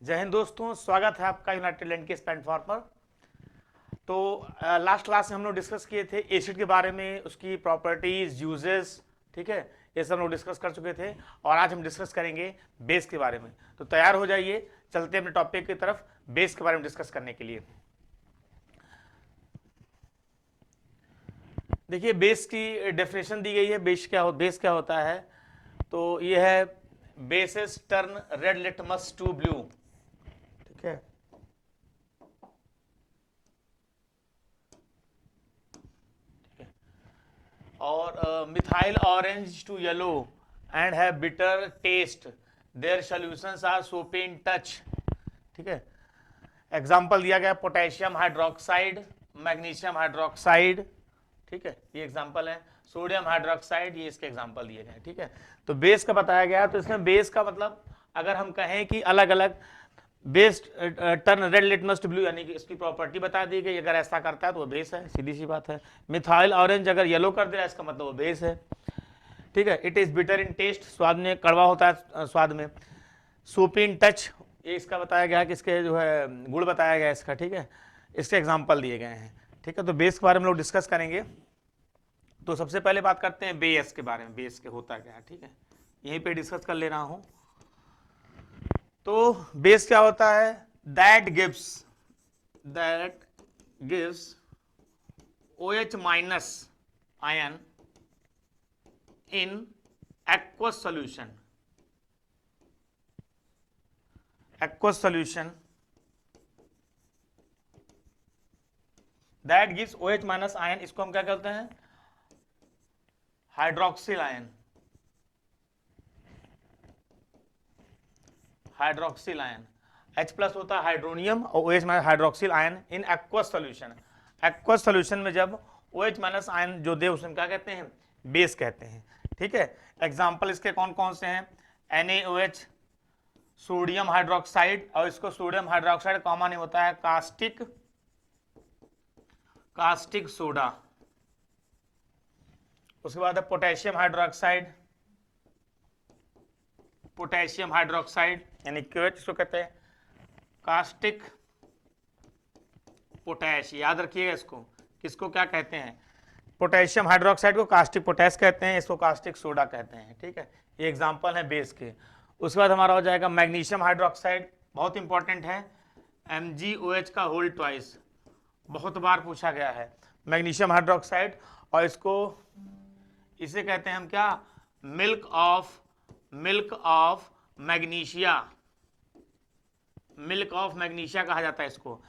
जय हिंद दोस्तों, स्वागत है आपका यूनाइटेड लैंड के इस प्लेटफॉर्म पर। तो लास्ट क्लास में हम लोग डिस्कस किए थे एसिड के बारे में, उसकी प्रॉपर्टीज, यूजेस, ठीक है, ये सब लोग डिस्कस कर चुके थे। और आज हम डिस्कस करेंगे बेस के बारे में। तो तैयार हो जाइए, चलते हैं अपने टॉपिक की तरफ, बेस के बारे में डिस्कस करने के लिए। देखिए, बेस की डेफिनेशन दी गई है। बेस क्या होता है? तो ये है bases turn red litmus to blue, ठीक है। और methyl orange to yellow and have bitter taste, their solutions are soap in touch, ठीक है। एग्जाम्पल दिया गया पोटेशियम हाइड्रोक्साइड, मैग्नीशियम हाइड्रोक्साइड, ठीक है, ये एग्जाम्पल है। सोडियम हाइड्रोक्साइड, ये इसके एग्जाम्पल दिए गए, ठीक है। तो बेस का बताया गया। तो इसमें बेस का मतलब अगर हम कहें कि अलग अलग base turn red litmus to blue, यानी कि इसकी प्रॉपर्टी बता दी गई, अगर ऐसा करता है तो वो बेस है, सीधी सी बात है। मिथाइल ऑरेंज अगर येलो कर दे रहा है, इसका मतलब वो बेस है, ठीक है। It is bitter in taste, स्वाद में कड़वा होता है स्वाद में। सोपी इन टच, ये इसका बताया गया कि इसके जो है गुण बताया गया इसका, ठीक है। इसके एग्जाम्पल दिए गए हैं, ठीक है। तो बेस के बारे में लोग डिस्कस करेंगे। तो सबसे पहले बात करते हैं बेस के बारे में, बेस के होता क्या है, ठीक है, यहीं पे डिस्कस कर ले रहा हूं। तो बेस क्या होता है? That gives OH minus ion in aqueous solution that gives OH minus ion, इसको हम क्या कहते हैं? Hydroxyl ion, hydroxyl ion. H plus होता है हाइड्रोनियम और OH minus hydroxyl ion in aqueous solution. Aqueous solution में जब OH माइनस आयन जो दे उसे क्या कहते हैं? बेस कहते हैं, ठीक है। एग्जाम्पल इसके कौन कौन से हैं? NaOH, सोडियम हाइड्रोक्साइड, और इसको सोडियम हाइड्रोक्साइड कॉमन ही होता है कास्टिक सोडा। उसके बाद है पोटेशियम हाइड्रोक्साइड यानी KOH, इसको कहते हैं कास्टिक पोटैश। याद रखिएगा इसको, किसको क्या कहते हैं? पोटेशियम हाइड्रोक्साइड को कास्टिक पोटैश कहते हैं, इसको कास्टिक सोडा कहते हैं, ठीक है। ये एग्जांपल है बेस के। उसके बाद हमारा हो जाएगा मैग्नीशियम हाइड्रोक्साइड, बहुत इंपॉर्टेंट है, MgOH का होल ट्वाइस, बहुत बार पूछा गया है मैग्नीशियम हाइड्रोक्साइड। और इसे कहते हैं हम क्या? मिल्क ऑफ मैग्नीशिया कहा जाता है इसको।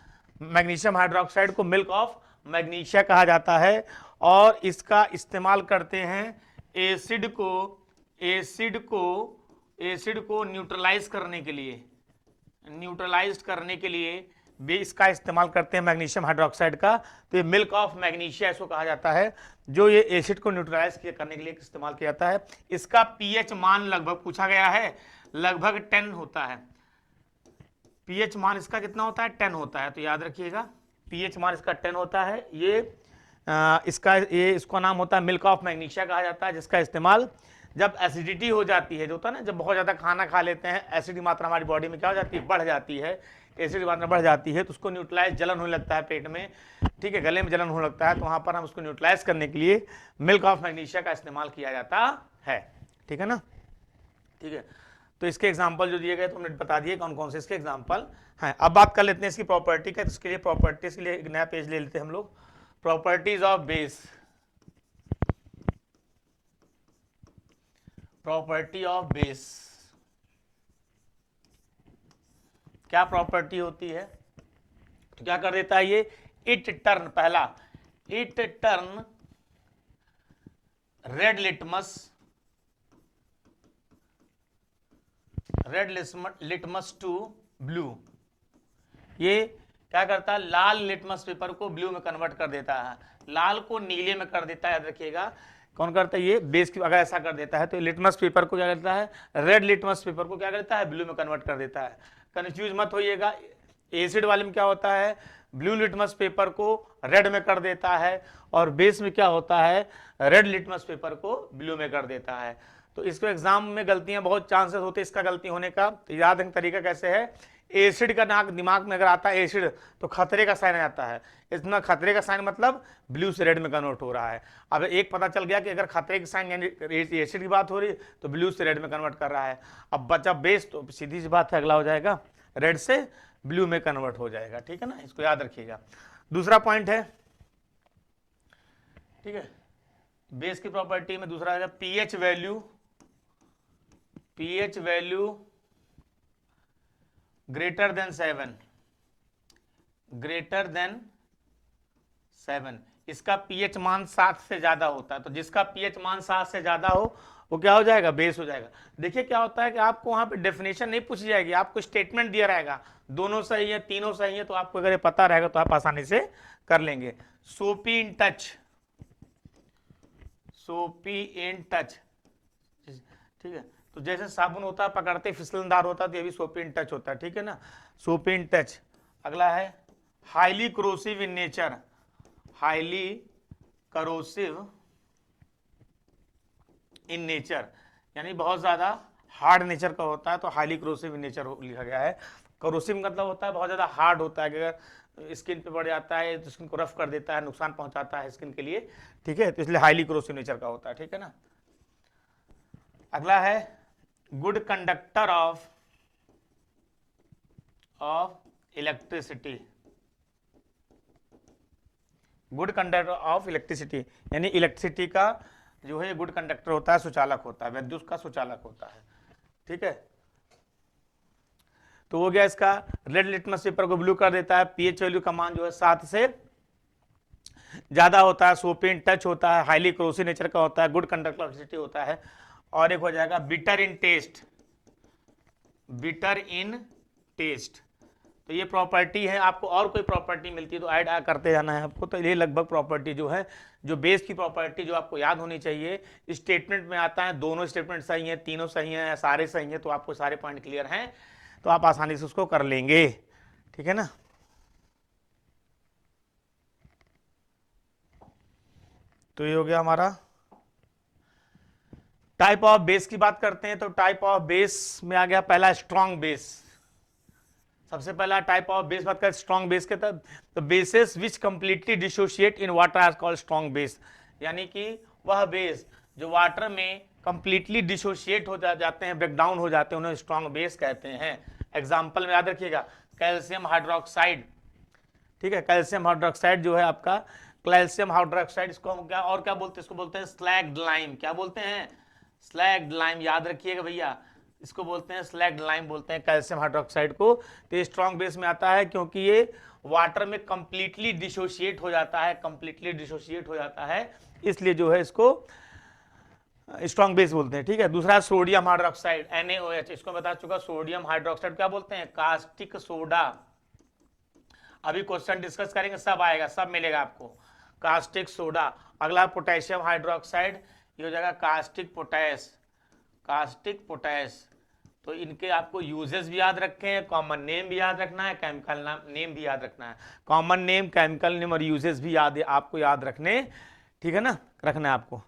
मैग्नीशियम हाइड्रोक्साइड को मिल्क ऑफ मैग्नीशिया कहा जाता है। और इसका इस्तेमाल करते हैं एसिड को न्यूट्रलाइज करने के लिए भी इसका इस्तेमाल करते हैं, मैग्नीशियम हाइड्रोक्साइड का। तो ये मिल्क ऑफ मैग्नीशिया इसको कहा जाता है, जो ये एसिड को न्यूट्रलाइज करने के लिए इस्तेमाल किया जाता है। इसका पीएच मान लगभग पूछा गया है, लगभग 10 होता है। पीएच मान इसका कितना होता है? 10 होता है। तो याद रखिएगा, पीएच मान इसका 10 होता है। इसका नाम होता है मिल्क ऑफ मैग्नीशिया कहा जाता है, जिसका इस्तेमाल जब एसिडिटी हो जाती है, जो होता है ना, जब बहुत ज़्यादा खाना खा लेते हैं, एसिड की मात्रा हमारी बॉडी में क्या हो जाती है? बढ़ जाती है। एसिड की मात्रा बढ़ जाती है तो उसको न्यूट्रलाइज, जलन होने लगता है पेट में, ठीक है, गले में जलन होने लगता है, तो वहाँ पर हम उसको न्यूट्रलाइज करने के लिए मिल्क ऑफ मैग्नीशिया का इस्तेमाल किया जाता है, ठीक है ना। ठीक है, तो इसके एग्जाम्पल जो दिए गए तो हमने बता दिए कौन कौन से इसके एग्जाम्पल हैं। अब बात कर लेते हैं इसकी प्रॉपर्टी का। तो इसके लिए प्रॉपर्टीज के लिए एक नया पेज ले लेते हैं हम लोग। Properties of base, property of base क्या प्रॉपर्टी होती है? तो क्या कर देता है ये? इट टर्न, पहला, it turn red litmus to blue. ये क्या करता है? लाल लिटमस पेपर को ब्लू में कन्वर्ट कर देता है, लाल को नीले में कर देता है। याद रखिएगा, कौन करता है ये? बेस की। अगर ऐसा कर देता है तो लिटमस पेपर को क्या करता है? रेड लिटमस पेपर को क्या करता है? ब्लू में कन्वर्ट कर देता है। कंफ्यूज मत होइएगा, एसिड वाले में क्या होता है? ब्लू लिटमस पेपर को रेड में कर देता है, और बेस में क्या होता है? रेड लिटमस पेपर को ब्लू में कर देता है। तो इसको एग्जाम में गलतियां बहुत चांसेस होते हैं इसका गलती होने का। तो याद तरीका कैसे है? एसिड का नाक दिमाग में अगर आता है एसिड तो खतरे का साइन आता है, इतना खतरे का साइन मतलब ब्लू से रेड में कन्वर्ट हो रहा है। अब एक पता चल गया कि अगर खतरे के साइन यानी एसिड की बात हो रही है तो ब्लू से रेड में कन्वर्ट कर रहा है। अब बचा बेस, तो सीधी सी बात है अगला हो जाएगा रेड से ब्लू में कन्वर्ट हो जाएगा, ठीक है ना, इसको याद रखिएगा। दूसरा पॉइंट है, ठीक है, बेस की प्रॉपर्टी में दूसरा है pH value, pH value greater than 7, greater than 7, इसका पीएच मान 7 से ज्यादा होता है। तो जिसका पीएच मान 7 से ज्यादा हो वो क्या हो जाएगा, बेस हो जाएगा। देखिए क्या होता है कि आपको वहां पे डेफिनेशन नहीं पूछी जाएगी, आपको स्टेटमेंट दिया रहेगा, दोनों सही है तीनों सही है, तो आपको अगर ये पता रहेगा तो आप आसानी से कर लेंगे। सोपी इन टच, सोपी इन टच, ठीक है, तो जैसे साबुन होता है पकड़ते फिसलनदार होता है, तो ये भी सोपी इन टच होता है, ठीक है ना, सोपी इन टच। अगला है highly corrosive in nature, highly corrosive in nature यानी बहुत ज्यादा हार्ड नेचर का होता है, तो हाईली करोसिव इन नेचर लिखा गया है। करोसिव मतलब होता है बहुत ज्यादा हार्ड होता है, अगर स्किन पे पड़ जाता है तो स्किन को रफ कर देता है, नुकसान पहुंचाता है स्किन के लिए, ठीक है, तो इसलिए हाईली करोसिव नेचर का होता है, ठीक है ना। अगला है good conductor of electricity, good conductor of electricity यानी इलेक्ट्रिसिटी का जो है गुड कंडक्टर होता है, सुचालक होता है, विद्युत का सुचालक होता है, ठीक है। तो हो गया इसका, रेड लिटमस पेपर को ब्लू कर देता है, पीएच वैल्यू का मान जो है 7 से ज्यादा होता है, सोपी इन टच होता है, हाईली क्रोसिव नेचर का होता है, गुड कंडक्टर ऑफ इलेक्ट्रिसिटी होता है, और एक हो जाएगा bitter in taste, bitter in taste. तो ये प्रॉपर्टी है, आपको और कोई प्रॉपर्टी मिलती है तो ऐड करते जाना है आपको। तो ये लगभग प्रॉपर्टी जो है, जो बेस की प्रॉपर्टी जो आपको याद होनी चाहिए, स्टेटमेंट में आता है, दोनों स्टेटमेंट सही है, तीनों सही है, सारे सही है, तो आपको सारे पॉइंट क्लियर हैं, तो आप आसानी से उसको कर लेंगे, ठीक है ना। तो ये हो गया हमारा। टाइप ऑफ बेस की बात करते हैं, तो टाइप ऑफ बेस में आ गया पहला स्ट्रॉन्ग बेस। सबसे पहला टाइप ऑफ बेस बात करें स्ट्रॉन्ग बेस के तब, तो bases which completely dissociate in water are called strong base, यानी कि वह बेस जो वाटर में कंप्लीटली डिसोशिएट हो जाते हैं, ब्रेकडाउन हो जाते हैं, उन्हें स्ट्रॉन्ग बेस कहते हैं। एग्जाम्पल में याद रखिएगा कैल्शियम हाइड्रोक्साइड, ठीक है, कैल्शियम हाइड्रोक्साइड जो है आपका, कैल्शियम हाइड्रोक्साइड, इसको हम क्या और क्या बोलते हैं, इसको बोलते हैं स्लैग्ड लाइम। क्या बोलते हैं, स्लैग्ड लाइम, याद रखिएगा भैया, इसको बोलते हैं स्लैग्ड लाइम, बोलते हैं कैल्शियम हाइड्रोक्साइड को। तो ये स्ट्रॉन्ग बेस में आता है क्योंकि ये वाटर में कंप्लीटली डिसोशिएट हो जाता है, कंप्लीटली डिसोशिएट हो जाता है, इसलिए जो है इसको स्ट्रॉन्ग बेस बोलते हैं, ठीक है। दूसरा सोडियम हाइड्रोक्साइड NaOH, इसको बता चुका, सोडियम हाइड्रोक्साइड क्या बोलते हैं, कास्टिक सोडा। अभी क्वेश्चन डिस्कस करेंगे, सब आएगा, सब मिलेगा आपको, कास्टिक सोडा। अगला पोटेशियम हाइड्रोक्साइड, ये हो जाएगा कास्टिक पोटैश, कास्टिक पोटैश। तो इनके आपको यूजेस भी याद रखे हैं, कॉमन नेम भी याद रखना है, केमिकल नेम भी याद रखना है, कॉमन नेम, केमिकल नेम और यूजेस भी याद आपको याद रखने, ठीक है ना, रखना है आपको।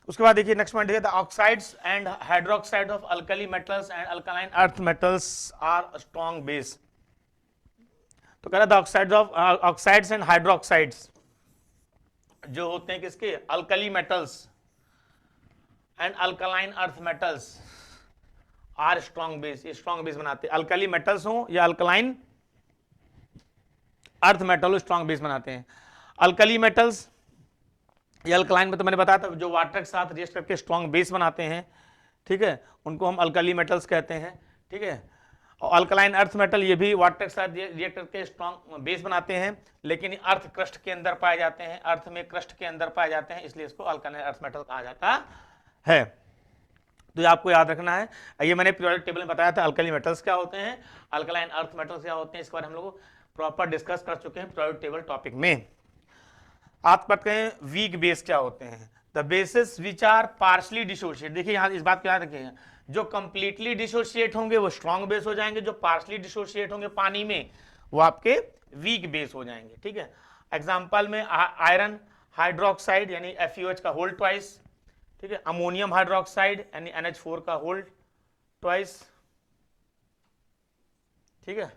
उसके बाद देखिए नेक्स्ट पॉइंट है, the oxides and hydroxide of alkali metals and alkaline earth metals are strong base. तो कह रहा था ऑक्साइड्स एंड हाइड्रोक्साइड्स जो होते हैं किसके, alkali metals and alkaline earth metals are strong base, ये स्ट्रॉन्ग बेस बनाते हैं। अल्कली मेटल्स हो या alkaline earth metal strong base बनाते हैं। अल्कली मेटल्स या अल्कलाइन में तो मैंने बताया था जो वाटर के साथ रिएक्ट करके स्ट्रॉन्ग बेस बनाते हैं, ठीक है, उनको हम अल्कली मेटल्स कहते हैं, ठीक है। और अल्कलाइन अर्थ मेटल ये भी वाटर के साथ रिएक्ट करके स्ट्रॉन्ग बेस बनाते हैं, लेकिन अर्थ क्रस्ट के अंदर पाए जाते हैं, अर्थ में क्रस्ट के अंदर पाए जाते हैं, इसलिए इसको अल्कलाइन अर्थ मेटल कहा जाता है। तो ये आपको याद रखना है। ये मैंने पीरियोडिक टेबल में बताया था अल्कली मेटल्स क्या होते हैं, अल्कलाइन अर्थ मेटल्स क्या होते हैं, इसके बारे में हम लोग प्रॉपर डिस्कस कर चुके हैं पीरियोडिक टेबल टॉपिक में। आप पढ़ते हैं वीक बेस क्या होते हैं, the bases which are partially dissociate. देखिए यहाँ इस बात को याद रखिएगा, जो कंप्लीटली डिसोशिएट होंगे वो स्ट्रॉन्ग बेस हो जाएंगे, जो पार्शली डिसोशिएट होंगे पानी में वो आपके वीक बेस हो जाएंगे, ठीक है। एग्जाम्पल में आयरन हाइड्रोक्साइड यानी FeOH का होल ट्वाइस, ठीक है, अमोनियम हाइड्रोक्साइड यानी NH4 का होल ट्वाइस, ठीक है,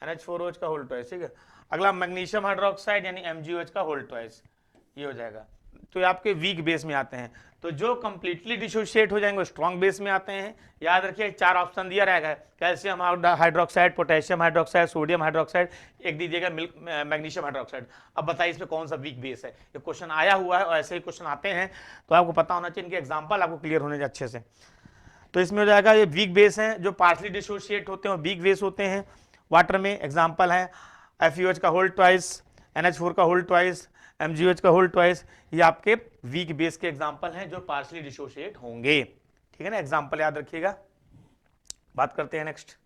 NH4OH का होल ट्वाइस, ठीक है। अगला मैग्नीशियम हाइड्रोक्साइड यानी MgOH का होल ट्वाइस, ये हो जाएगा। तो ये आपके वीक बेस में आते हैं। तो जो कंप्लीटली डिसोशिएट हो जाएंगे वो स्ट्रॉन्ग बेस में आते हैं। याद रखिए 4 ऑप्शन दिया रहेगा, calcium hydroxide, potassium hydroxide, sodium hydroxide, एक दीजिएगा मैग्नीशियम हाइड्रोक्साइड। अब बताइए इसमें कौन सा वीक बेस है। ये क्वेश्चन आया हुआ है और ऐसे ही क्वेश्चन आते हैं, तो आपको पता होना चाहिए, इनके एग्जाम्पल आपको क्लियर होने चाहिए अच्छे से। तो इसमें हो जाएगा ये वीक बेस हैं, जो पार्सली डिसोशिएट होते हैं वीक बेस होते हैं वाटर में। एग्जाम्पल है FeOH का होल ट्वाइस, NH4 का होल ट्वाइस, MgOH का होल ट्वाइस, ये आपके वीक बेस के एग्जाम्पल हैं जो पार्सली डिसोशिएट होंगे, ठीक है ना। एग्जाम्पल याद रखिएगा। बात करते हैं नेक्स्ट,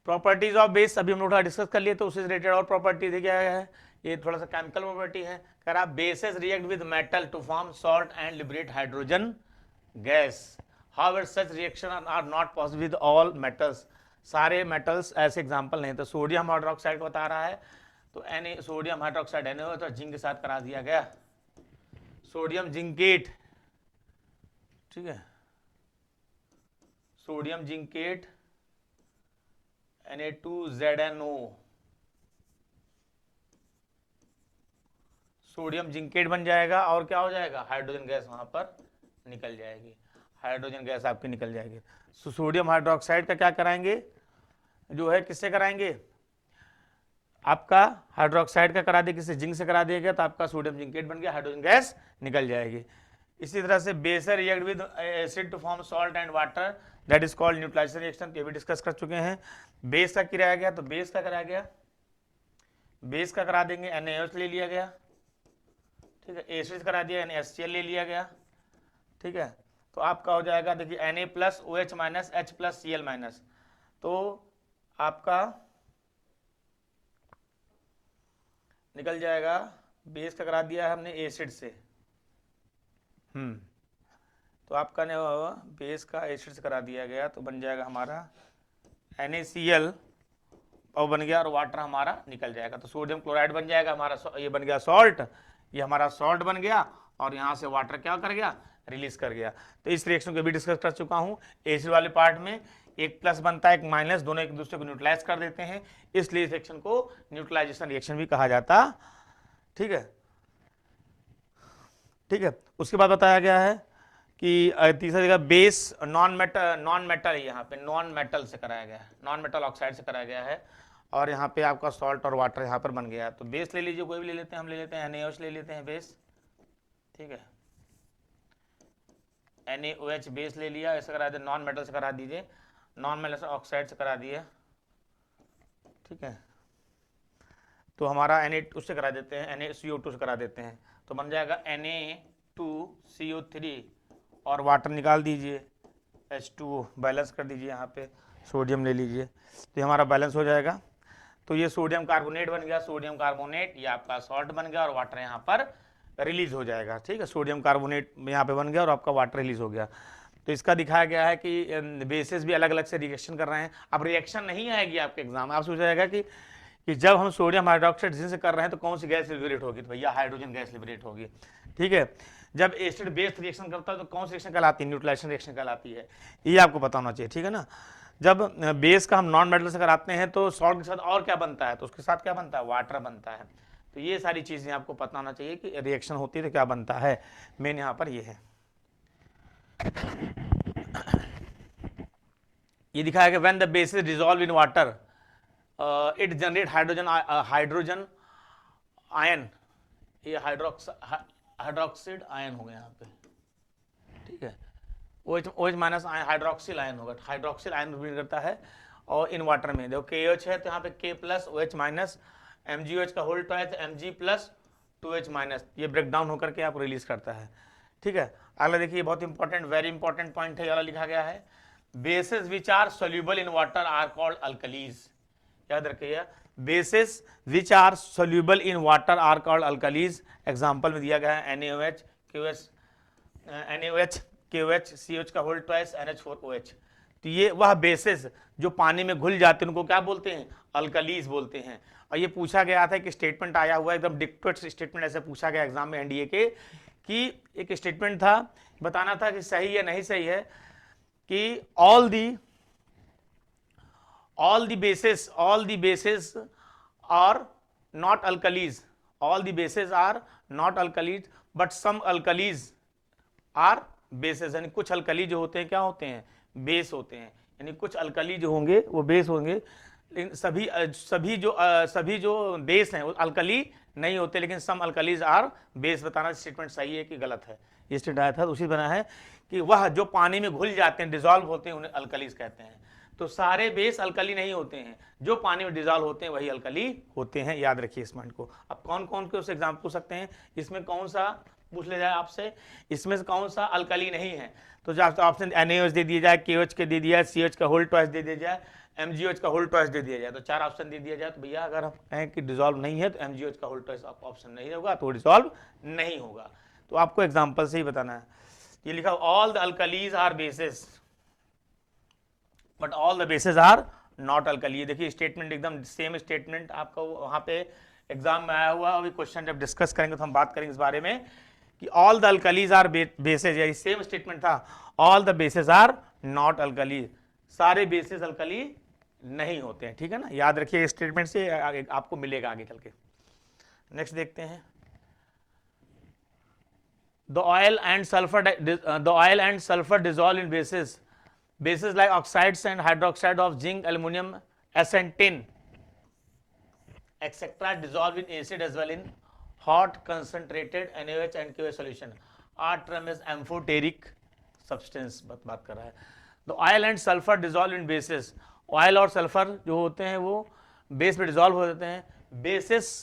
प्रॉपर्टीज ऑफ बेस। अभी हम लोग डिस्कस कर लिए, तो उससे रिलेटेड और प्रॉपर्टी देखिए क्या है, ये थोड़ा सा केमिकल प्रॉपर्टी है। कह रहा bases react with metal to form salt and liberate hydrogen gas, however such reaction are not possible with all metals. सारे मेटल्स ऐसे एग्जाम्पल नहीं। तो सोडियम हाइड्रोक्साइड को बता रहा है, तो सोडियम हाइड्रोक्साइड NaOH तो जिंक के साथ करा दिया गया, सोडियम जिंकेट, ठीक है, sodium zincate Na2ZNO, sodium zincate बन जाएगा और क्या हो जाएगा, हाइड्रोजन गैस वहां पर निकल जाएगी, हाइड्रोजन गैस आपकी निकल जाएगी। सोडियम हाइड्रोक्साइड का क्या कराएंगे, जो है किससे कराएंगे, आपका हाइड्रोक्साइड का करा दे, किससे, जिंक से करा दिया गया, तो आपका सोडियम जिंकेट बन गया, हाइड्रोजन गैस निकल जाएगी। इसी तरह से base react with acid to form salt and water, that is called neutralisation reaction, ये भी डिस्कस कर चुके हैं। बेस का कराया गया, तो बेस का कराया गया, बेस का करा देंगे NaOH ले लिया गया, ठीक है, एसिड करा दिया NaHCl ले लिया गया, ठीक है। तो आपका हो जाएगा देखिए Na+OH माइनस H+Cl माइनस, तो आपका निकल जाएगा, बेस का करा दिया है हमने एसिड से, तो आपका ने बेस का एसिड से करा दिया गया, तो बन जाएगा हमारा NaCl और बन गया, और वाटर हमारा निकल जाएगा, तो सोडियम क्लोराइड बन जाएगा हमारा, ये बन गया सॉल्ट, ये हमारा सॉल्ट बन गया, और यहाँ से वाटर क्या कर गया, रिलीज कर गया। तो इस रिएक्शन को भी डिस्कस कर चुका हूँ। एसिड वाले पार्ट में एक प्लस बनता है, एक माइनस, दोनों एक दूसरे को न्यूट्रलाइज कर देते हैं, इसलिए इस रिएक्शन को न्यूट्रलाइजेशन रिएक्शन भी कहा जाता, ठीक है, ठीक है। उसके बाद बताया गया है कि तीसरा जगह बेस नॉन मेटल, यहाँ पे नॉन मेटल से कराया गया है, नॉन मेटल ऑक्साइड से कराया गया है, और यहाँ पे आपका सॉल्ट और वाटर यहाँ पर बन गया। तो बेस ले लीजिए, कोई भी ले लेते हैं, हम ले लेते हैं NaOH ले लेते हैं बेस, ठीक है, NaOH बेस ले लिया, ऐसे करा दिया, नॉन मेटल से करा दीजिए, नॉन मेटल ऑक्साइड से करा दिया, ठीक है। तो हमारा उससे करा देते हैं, NaCO2 से करा देते हैं, तो बन जाएगा Na2CO3, और वाटर निकाल दीजिए, H2O बैलेंस कर दीजिए, यहाँ पे सोडियम ले लीजिए, तो हमारा बैलेंस हो जाएगा। तो ये सोडियम कार्बोनेट बन गया, सोडियम कार्बोनेट ये आपका सॉल्ट बन गया, और वाटर यहाँ पर रिलीज हो जाएगा, ठीक है, सोडियम कार्बोनेट यहाँ पे बन गया और आपका वाटर रिलीज हो गया। तो इसका दिखाया गया है कि बेसिस भी अलग अलग से रिएक्शन कर रहे हैं। अब रिएक्शन नहीं आएगी आपके एग्जाम में, आप सोचा जाएगा कि जब हम सोडियम हाइड्रोक्साइड जिनसे कर रहे हैं तो कौन सी गैस लिबरेट होगी, तो भैया हाइड्रोजन गैस लिबरेट होगी, ठीक है। जब एसिड बेस रिएक्शन करता है तो कौन सी रिएक्शन कहलाती है, न्यूट्रलाइजेशन रिएक्शन कहलाती है, ये आपको पता होना चाहिए, ठीक है ना। जब बेस का हम नॉन मेटल से कराते हैं तो सॉल्ट के साथ और क्या बनता है, तो उसके साथ क्या बनता है, वाटर बनता है। तो ये सारी चीजें आपको पता होना चाहिए कि रिएक्शन होती है तो क्या बनता है, मेन यहाँ पर ये है। ये दिखाया कि when the base is dissolve in water it generate hydrogen ion, ये हाइड्रोक्साइड आयन हो गया यहाँ पे, ठीक है, OH माइनस हाइड्रोक्सिल आयन होगा, हाइड्रोक्सिल आयन रिलीज करता है, और इन वाटर में देखो KOH है तो यहाँ पे K+OH माइनस, MgOH का होल ट्वाइस Mg+2H माइनस, ये ब्रेक डाउन होकर के आप रिलीज करता है, ठीक है। अगला देखिए बहुत इंपॉर्टेंट, वेरी इंपॉर्टेंट पॉइंट है, ये वाला लिखा गया है, bases which are soluble in water are called alkalis. याद रखिए, bases which are soluble in water are called alkalis. Example में दिया गया है NaOH, KOH, COH का होल ट्वाइस NH4OH। तो ये वह बेसिस जो पानी में घुल जाते हैं उनको क्या बोलते हैं, अल्कलीज बोलते हैं। और ये पूछा गया था कि स्टेटमेंट आया हुआ एकदम डिक्टेट स्टेटमेंट ऐसे पूछा गया एग्जाम में NDA के, कि एक स्टेटमेंट था, बताना था कि सही या नहीं सही है, कि all the all the bases are not alkalis, all the bases are not alkalis, but some alkalis are bases, यानी कुछ अल्कली जो होते हैं क्या होते हैं, बेस होते हैं, यानी कुछ अल्कली जो होंगे वो बेस होंगे, लेकिन सभी जो बेस हैं वो अल्कली नहीं होते, लेकिन सम अल्कलीज आर बेस। बताना स्टेटमेंट सही है कि गलत है, ये स्टेटमेंट आया था तो उसी बना है कि वह जो पानी में घुल जाते हैं, डिजॉल्व होते हैं, उन्हें अल्कलीज कहते हैं। तो सारे बेस अल्कली नहीं होते हैं, जो पानी में डिजॉल्व होते हैं वही अल्कली होते हैं, याद रखिए इस पॉइंट को। अब कौन कौन के उस एग्जाम्पल पूछ सकते हैं, इसमें कौन सा पूछ ले जाए आपसे, इसमें से कौन सा अल्कली नहीं है, तो ऑप्शन NaOH दे दिया जाए, KOH के दे दिया जाए, CH का होल ट्वाइस दे दिया जाए, MgOH का होल ट्वाइस दे दिया जाए, तो 4 ऑप्शन दे दिया जाए। तो भैया अगर हम कहें कि डिजॉल्व नहीं है तो MgOH का होल ट्वाइस ऑप्शन नहीं होगा, तो डिजॉल्व नहीं होगा। तो आपको एग्जाम्पल से ही बताना है। ये लिखा all the alkalis are bases but all the bases are not alkali. देखिए स्टेटमेंट एकदम सेम स्टेटमेंट आपका वहां पे एग्जाम में आया हुआ, अभी क्वेश्चन जब डिस्कस करेंगे तो हम बात करेंगे इस बारे में कि all the alkalis are bases, यही सेम स्टेटमेंट था, all the bases are not alkali, सारे बेसिस अल्कली नहीं होते हैं, ठीक है ना, याद रखिए स्टेटमेंट से आपको मिलेगा आगे चल के। नेक्स्ट देखते हैं, the oil and sulfur dissolve in bases like oxides and hydroxide of zinc, aluminum, S and tin etc. dissolve in acid as well in hot concentrated NaOH and KOH solution are termed as amphoteric substance। बात कर रहा है। the oil and sulfur dissolve in bases, oil और sulphur जो होते हैं वो base में डिजॉल्व हो जाते हैं, basis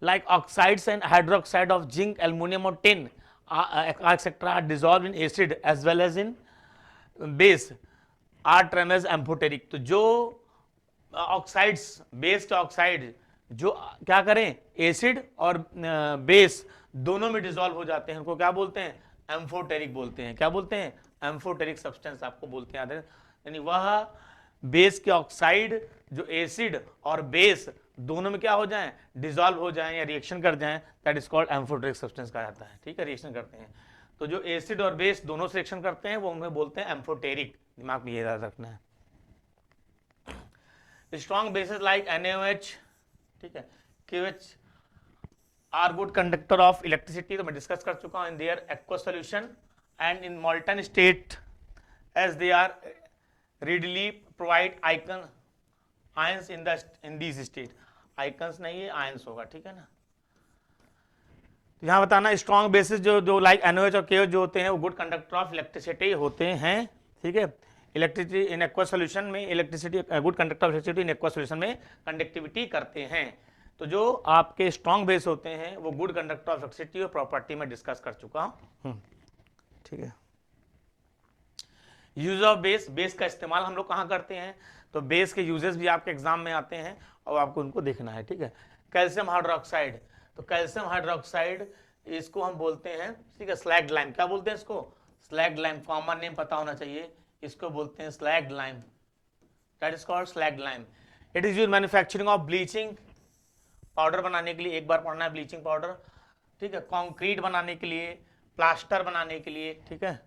like oxides and hydroxide of zinc, aluminum or tin etc. are dissolved in acid as well as in base are termed as amphoteric। तो जो ऑक्साइड्स, बेस के ऑक्साइड जो क्या करें, एसिड और बेस दोनों में डिसॉल्व हो जाते हैं, उनको क्या बोलते हैं, एम्फोटेरिक बोलते हैं। क्या बोलते हैं, एम्फोटेरिक सब्सटेंस आपको बोलते हैं, यानी वह बेस के ऑक्साइड जो एसिड और बेस दोनों में क्या हो जाएं, डिसॉल्व हो जाएं या रिएक्शन कर जाएं, that is called amphoteric substance कहा जाता है, ठीक है, रिएक्शन करते हैं। तो जो एसिड और बेस दोनों से रिएक्शन करते हैं वो उन्हें बोलते हैं एम्फोटेरिक, दिमाग में ये याद रखना है। स्ट्रॉन्ग बेसिस लाइक NaOH, ठीक है, KOH are good conductor of electricity, तो मैं डिस्कस कर चुका हूं, in their aqueous solution and in molten state as they are readily provide ions in these state। Icons नहीं है, आयंस होगा, ठीक है ना। तो यहां बताना स्ट्रॉन्ग बेसिस जो लाइक NaOH और KOH जो होते हैं वो गुड कंडक्टर ऑफ इलेक्ट्रिसिटी होते हैं, ठीक है। इलेक्ट्रिसिटी इन एक्वस सॉल्यूशन में electricity, good conductor of electricity in aqueous solution में कंडक्टिविटी करते हैं। तो जो आपके स्ट्रॉन्ग बेस होते हैं वो गुड कंडक्टर ऑफ इलेक्ट्रिसिटी और प्रॉपर्टी में डिस्कस कर चुका हूं, ठीक है। यूज ऑफ बेस, बेस का इस्तेमाल हम लोग कहाँ करते हैं, तो बेस के यूजेस भी आपके एग्जाम में आते हैं और आपको उनको देखना है, ठीक है। कैल्शियम हाइड्रोक्साइड, तो कैल्शियम हाइड्रोक्साइड इसको हम बोलते हैं, ठीक है, स्लैग्ड लाइम। क्या बोलते हैं इसको, स्लैग्ड लाइम, कॉमन नेम पता होना चाहिए, इसको बोलते हैं slagged lime, that is called slagged lime. It is use manufacturing of bleaching powder बनाने के लिए, एक बार पढ़ना है ब्लीचिंग पाउडर, ठीक है, कंक्रीट बनाने के लिए, प्लास्टर बनाने के लिए, ठीक है।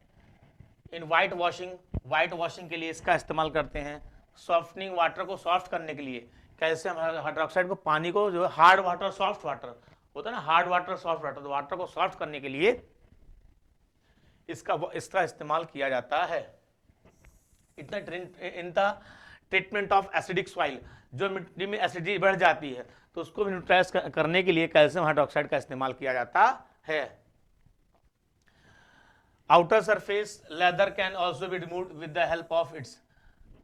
इन वाइट वॉशिंग के लिए इसका इस्तेमाल करते हैं। सॉफ्टनिंग, वाटर को सॉफ्ट करने के लिए, कैल्शियम हाइड्रोक्साइड को, पानी को, जो हार्ड वाटर सॉफ्ट वाटर होता है ना, हार्ड वाटर सॉफ्ट वाटर, तो वाटर को सॉफ्ट करने के लिए इसका इस्तेमाल किया जाता है। In the treatment of acidic soil, जो मिट्टी में एसिडिटी बढ़ जाती है तो उसको भी न्यूट्रलाइज करने के लिए कैल्शियम हाइड्रोक्साइड का इस्तेमाल किया जाता है। Outer surface leather can also be removed with the help of its,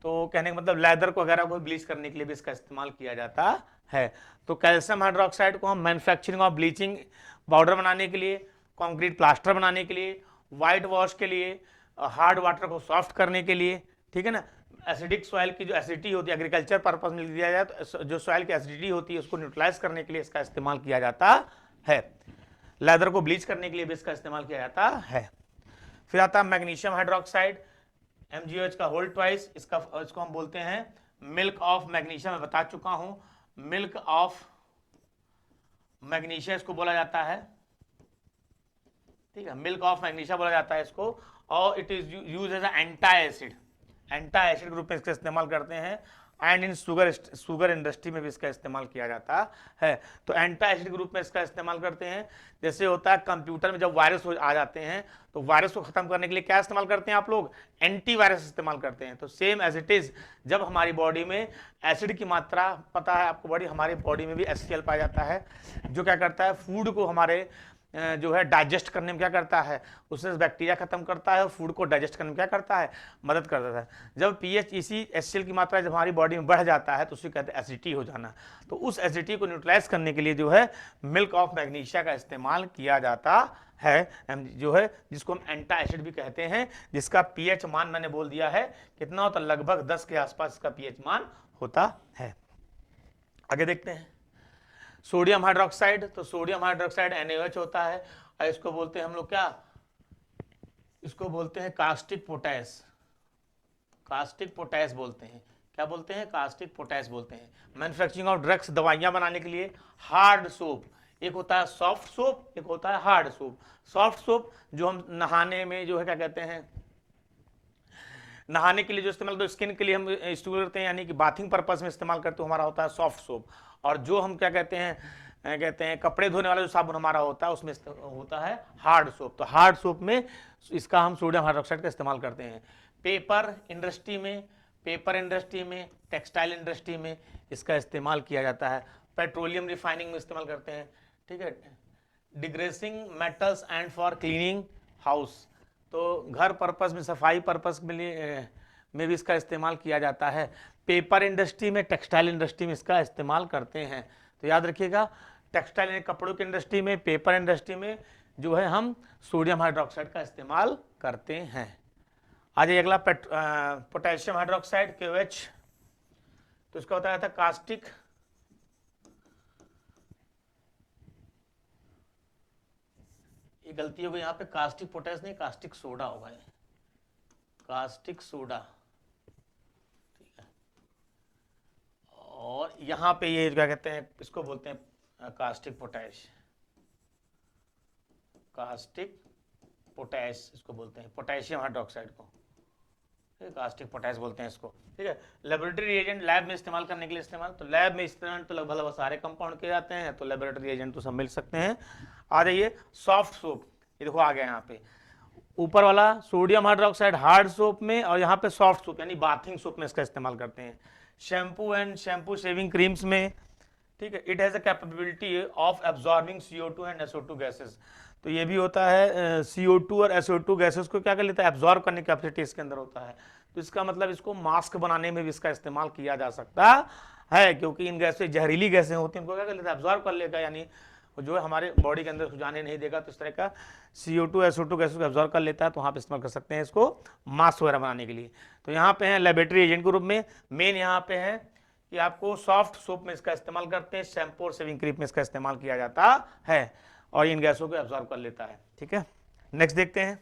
तो कहने का मतलब लेदर को वगैरह को ब्लीच करने के लिए भी इसका इस्तेमाल किया जाता है। तो कैल्शियम हाइड्रोक्साइड को हम मैन्युफैक्चरिंग ऑफ ब्लीचिंग पाउडर बनाने के लिए, कंक्रीट प्लास्टर बनाने के लिए, वाइट वॉश के लिए, हार्ड वाटर को सॉफ्ट करने के लिए, ठीक है ना। एसिडिक सॉइल की जो एसिडिटी होती है, एग्रीकल्चर पर्पज में दिया जाए तो जो सॉइल की एसिडिटी होती है उसको न्यूट्रलाइज करने के लिए इसका इस्तेमाल किया जाता है। लेदर को ब्लीच करने के लिए भी इसका इस्तेमाल किया जाता है। फिर आता है मैग्नीशियम हाइड्रोक्साइड, MgOH का होल ट्वाइस, इसको हम बोलते हैं मिल्क ऑफ मैग्नीशियम, मैं बता चुका हूं, मिल्क ऑफ मैग्नीशियम इसको बोला जाता है, ठीक है, मिल्क ऑफ मैग्नीशियम बोला जाता है इसको। और it is use as anti acid, anti acid के रूप में इसका इस्तेमाल करते हैं। एंड इन शुगर इंडस्ट्री में भी इसका इस्तेमाल किया जाता है। तो एंटी एसिड ग्रुप में इसका इस्तेमाल करते हैं। जैसे होता है कंप्यूटर में जब वायरस आ जाते हैं तो वायरस को खत्म करने के लिए क्या इस्तेमाल करते हैं आप लोग, एंटीवायरस इस्तेमाल करते हैं। तो सेम एज इट इज जब हमारी बॉडी में एसिड की मात्रा, पता है आपको बॉडी, हमारी बॉडी में भी HCl पाया जाता है जो क्या करता है फूड को हमारे जो है डाइजेस्ट करने में क्या करता है, उससे बैक्टीरिया खत्म करता है और फूड को डाइजेस्ट करने में क्या करता है, मदद करता है। जब पीएच इसी HCl की मात्रा जब हमारी बॉडी में बढ़ जाता है तो उसे कहते हैं एसिडिटी हो जाना। तो उस एसिडिटी को न्यूट्रलाइज करने के लिए जो है मिल्क ऑफ मैग्नीशिया का इस्तेमाल किया जाता है, जो है जिसको हम एंटी एसिड भी कहते हैं, जिसका पीएच मान मैंने बोल दिया है कितना होता है, लगभग 10 के आसपास इसका पीएच मान होता है। आगे देखते हैं सोडियम हाइड्रोक्साइड। तो सोडियम हाइड्रोक्साइड NaOH होता है और इसको बोलते हैं हम लोग क्या, इसको बोलते हैं कास्टिक पोटैश। कास्टिक पोटैश बोलते हैं, क्या बोलते हैं, कास्टिक पोटैश बोलते हैं। मैन्युफैक्चरिंग ऑफ ड्रग्स, दवाइयां बनाने के लिए हार्ड सोप, एक होता है सॉफ्ट सोप, एक होता है हार्ड सोप। सॉफ्ट सोप जो हम नहाने में जो है क्या कहते हैं, नहाने के लिए जो इस्तेमाल, तो स्किन के लिए हम इस्तेमाल करते हैं यानी कि बाथिंग पर्पस में इस्तेमाल करते हैं, हमारा होता है सॉफ्ट सोप। और जो हम क्या कहते हैं कपड़े धोने वाला जो साबुन हमारा होता है उसमें होता है हार्ड सोप। तो हार्ड सोप में इसका हम सोडियम हाइड्रोक्साइड का इस्तेमाल करते हैं। पेपर इंडस्ट्री में, टेक्सटाइल इंडस्ट्री में इसका इस्तेमाल किया जाता है। पेट्रोलियम रिफाइनिंग में इस्तेमाल करते हैं, ठीक है। Degreasing metals and for cleaning house, तो घर पर्पस में, सफाई पर्पस में भी इसका इस्तेमाल किया जाता है। पेपर इंडस्ट्री में, टेक्सटाइल इंडस्ट्री में इसका इस्तेमाल करते हैं। तो याद रखिएगा टेक्सटाइल कपड़ों की इंडस्ट्री में, पेपर इंडस्ट्री में जो है हम सोडियम हाइड्रोक्साइड का इस्तेमाल करते हैं। आ जाइए अगला पोटेशियम हाइड्रोक्साइड KOH। तो इसका बताया था कास्टिक, ये गलती हो गई यहाँ पे, कास्टिक पोटैश नहीं, कास्टिक सोडा होगा, कास्टिक सोडा, ठीक है। और यहाँ पे ये क्या कहते हैं, इसको बोलते हैं कास्टिक पोटैश, कास्टिक पोटैश इसको बोलते हैं, पोटेशियम हाइड्रोक्साइड को कास्टिक पोटैश बोलते हैं इसको, ठीक है। लेबोरेटरी रिएजेंट, लैब में इस्तेमाल करने के लिए इस्तेमाल, तो लैब में इस्तेमाल तो लगभग सारे कंपाउंड किए जाते हैं, तो लेबोरेटरी रिएजेंट तो सब मिल सकते हैं। आ जाइए सॉफ्ट सोप, ये देखो आ गया यहाँ पे, ऊपर वाला सोडियम हाइड्रोक्साइड हार्ड सोप में, और यहाँ पे सॉफ्ट सोप यानी बाथिंग सोप में इसका इस्तेमाल करते हैं। शैम्पू शेविंग क्रीम्स में, ठीक है। It has a capability of absorbing CO2 and SO2 gases, तो ये भी होता है CO2 और SO2 गैसेस को क्या कर लेता है, एब्जॉर्ब करने की कैपेसिटी इसके अंदर होता है। तो इसका मतलब इसको मास्क बनाने में भी इसका इस्तेमाल किया जा सकता है, क्योंकि इन गैसें जहरीली गैसें होती हैं, इनको क्या कर लेता है, एब्जॉर्ब कर लेगा, यानी जो है हमारे बॉडी के अंदर जाने नहीं देगा। तो इस तरह का CO2 SO2 गैसेस को एब्जॉर्ब कर लेता है, तो वहाँ पे इस्तेमाल कर सकते हैं इसको मास्क वगैरह बनाने के लिए। तो यहाँ पे है लेबोरेटरी एजेंट के रूप में, मेन यहाँ पे है कि आपको सॉफ्ट सोप में इसका इस्तेमाल करते हैं, शैम्पू और शेविंग क्रीम में इसका इस्तेमाल किया जाता है, और इन गैसों को एब्जॉर्ब कर लेता है, ठीक है। नेक्स्ट देखते हैं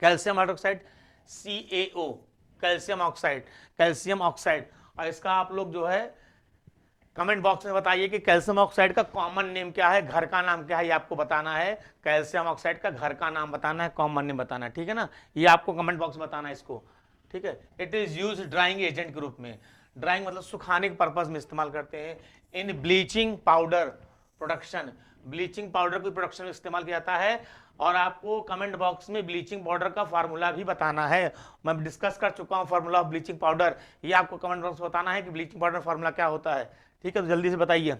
calcium hydroxide, CaO, calcium oxide, calcium oxide. और इसका आप लोग जो है कमेंट बॉक्स में बताइए कि कैल्शियम ऑक्साइड का कॉमन नेम क्या है, घर का नाम क्या है, ये आपको बताना है। कैल्शियम ऑक्साइड का घर का नाम बताना है, कॉमन नेम बताना है, ठीक है ना, ये आपको कमेंट बॉक्स में बताना है इसको, ठीक है। It is use drying agent के रूप में, ड्राइंग मतलब सुखाने के पर्पज में इस्तेमाल करते हैं। In bleaching powder production, bleaching powder की प्रोडक्शन में इस्तेमाल किया जाता है। और आपको कमेंट बॉक्स में ब्लीचिंग पाउडर का फार्मूला भी बताना है, मैं डिस्कस कर चुका हूं फार्मूला ऑफ ब्लीचिंग पाउडर, ये आपको कमेंट बॉक्स में बताना है कि ब्लीचिंग पाउडर फार्मूला क्या होता है, ठीक है। तो जल्दी से बताइए।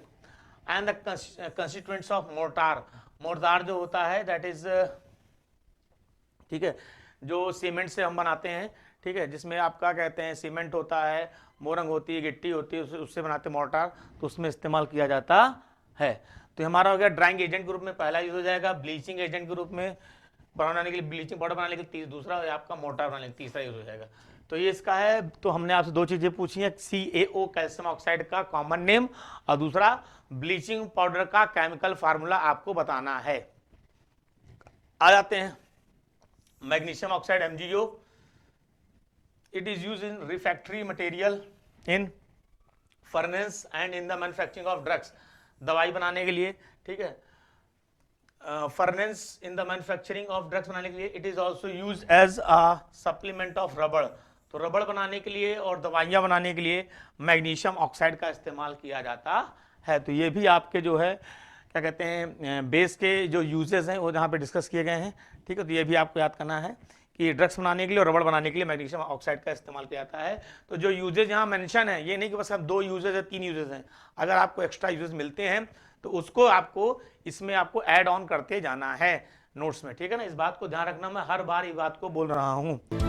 And the constituents of mortar, mortar जो होता है दैट इज, ठीक है, जो सीमेंट से हम बनाते हैं, ठीक है, जिसमें आपका कहते हैं सीमेंट होता है, मोरंग होती है, गिट्टी होती है, उससे बनाते हैं मोर्टार, तो उसमें इस्तेमाल किया जाता है। तो हमारा हो गया ड्राइंग एजेंट के रूप में पहला यूज हो जाएगा, ब्लीचिंग एजेंट के रूप में बनाने के लिए, ब्लीचिंग पाउडर बनाने के लिए दूसरा, आपका मोर्टार बनाने के लिए तीसरा यूज हो जाएगा। तो ये इसका है। तो हमने आपसे दो चीजें पूछी हैं, CaO कैल्शियम ऑक्साइड का कॉमन नेम, और दूसरा ब्लीचिंग पाउडर का केमिकल फार्मूला आपको बताना है। आ जाते हैं magnesium oxide MgO। It is use in refractory material, in furnace and in the manufacturing of drugs, दवाई बनाने के लिए, ठीक है, furnace in the manufacturing of drugs बनाने के लिए। It is also use as a supplement of rubber, तो रबड़ बनाने के लिए और दवाइयाँ बनाने के लिए मैग्नीशियम ऑक्साइड का इस्तेमाल किया जाता है। तो ये भी आपके जो है क्या कहते हैं बेस के जो यूजेस हैं वो यहाँ पे डिस्कस किए गए हैं। ठीक है, तो ये भी आपको याद करना है कि ड्रग्स बनाने के लिए और रबड़ बनाने के लिए मैग्नीशियम ऑक्साइड का इस्तेमाल किया जाता है। तो जो यूजेज यहाँ मेंशन है, ये नहीं कि बस हम 2 यूजेज है 3 यूजेज हैं, अगर आपको एक्स्ट्रा यूजेज मिलते हैं तो उसको आपको इसमें आपको ऐड ऑन करते जाना है नोट्स में। ठीक है ना, इस बात को ध्यान रखना, मैं हर बार ये बात को बोल रहा हूँ।